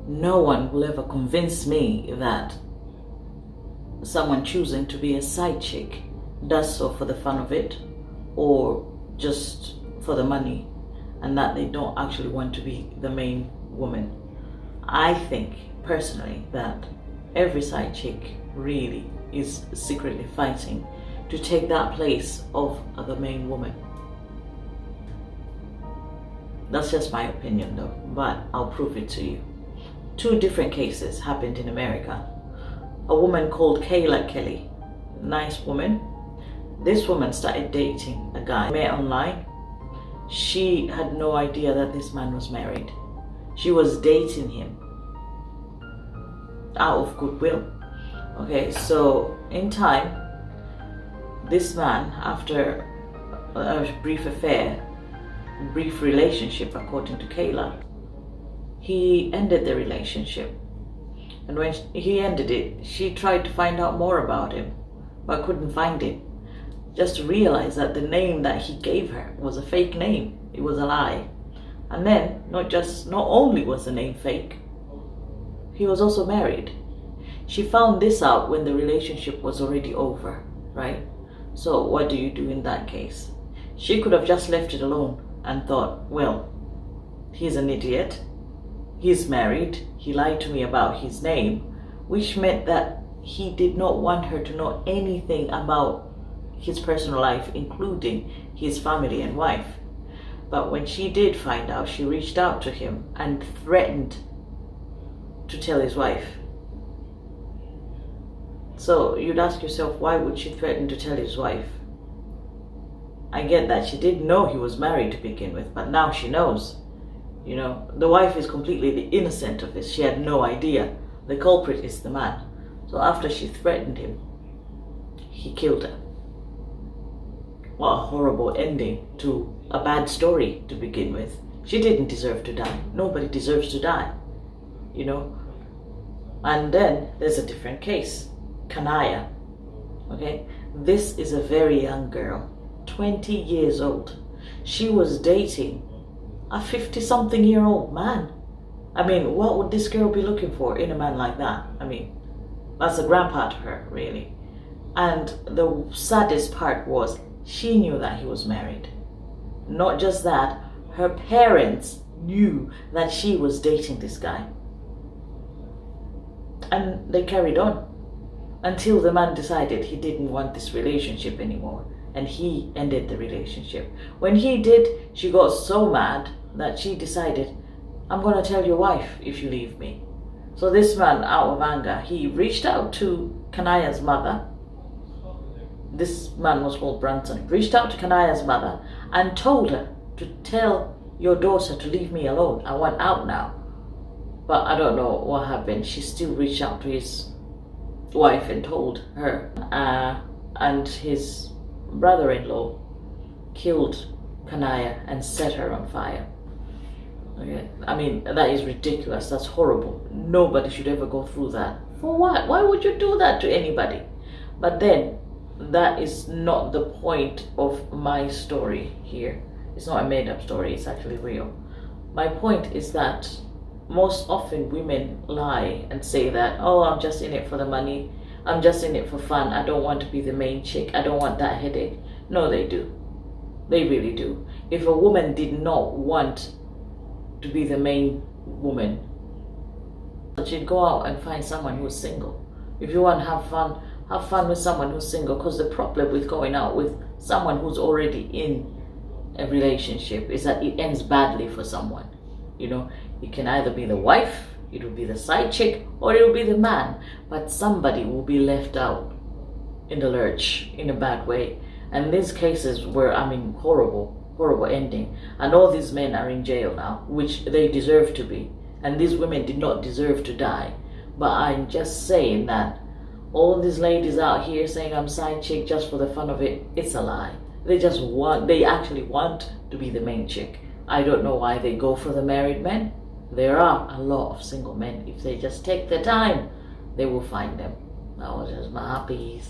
no one will ever convince me that someone choosing to be a side chick does so for the fun of it or just for the money, and that they don't actually want to be the main woman. I think personally that every side chick really is secretly fighting to take that place of the main woman. That's just my opinion though, but I'll prove it to you. Two different cases happened in America. A woman called Kayla Kelly, nice woman. This woman started dating a guy, met online. She had no idea that this man was married. She was dating him out of goodwill. Okay, so in time, this man, after a brief affair, brief relationship according to Kayla, he ended the relationship. And when he ended it, she tried to find out more about him, but couldn't find it. Just to realize that the name that he gave her was a fake name. It was a lie. And then, not only was the name fake, he was also married. She found this out when the relationship was already over, right? So what do you do in that case? She could have just left it alone and thought, well, he's an idiot. He's married. He lied to me about his name, which meant that he did not want her to know anything about his personal life, including his family and wife. But when she did find out, she reached out to him and threatened to tell his wife. So you'd ask yourself, why would she threaten to tell his wife? I get that she didn't know he was married to begin with, but now she knows. You know, the wife is completely innocent of this. She had no idea. The culprit is the man. So after she threatened him, he killed her. What a horrible ending to a bad story to begin with. She didn't deserve to die. Nobody deserves to die, you know. And then there's a different case, Kanaya. Okay, this is a very young girl, 20 years old. She was dating a 50-something-year-old man. I mean, what would this girl be looking for in a man like that? I mean, that's a grandpa to her, really. And the saddest part was, she knew that he was married. Not just that, her parents knew that she was dating this guy. And they carried on until the man decided he didn't want this relationship anymore, and he ended the relationship. When he did, she got so mad that she decided, I'm going to tell your wife if you leave me. So this man, out of anger, he reached out to Kanaya's mother. This man was called Branson. Reached out to Kanaya's mother and told her to tell your daughter to leave me alone. I want out now. But I don't know what happened. She still reached out to his wife and told her. And his brother-in-law killed Kanaya and set her on fire. Okay. I mean, that is ridiculous. That's horrible. Nobody should ever go through that. For what? Why would you do that to anybody? But then, that is not the point of my story here. It's not a made-up story. It's actually real. My point is that most often women lie and say that, oh, I'm just in it for the money. I'm just in it for fun. I don't want to be the main chick. I don't want that headache. No, they do. They really do. If a woman did not want to be the main woman, she'd go out and find someone who's single. If you want to have fun with someone who's single, because the problem with going out with someone who's already in a relationship is that it ends badly for someone. You know, it can either be the wife, it will be the side chick, or it will be the man, but somebody will be left out in the lurch in a bad way. And these cases were, I mean, horrible ending. And all these men are in jail now, which they deserve to be. And these women did not deserve to die. But I'm just saying that all these ladies out here saying I'm side chick just for the fun of it, it's a lie. They actually want to be the main chick. I don't know why they go for the married men. There are a lot of single men. If they just take the time, they will find them. That was just my piece.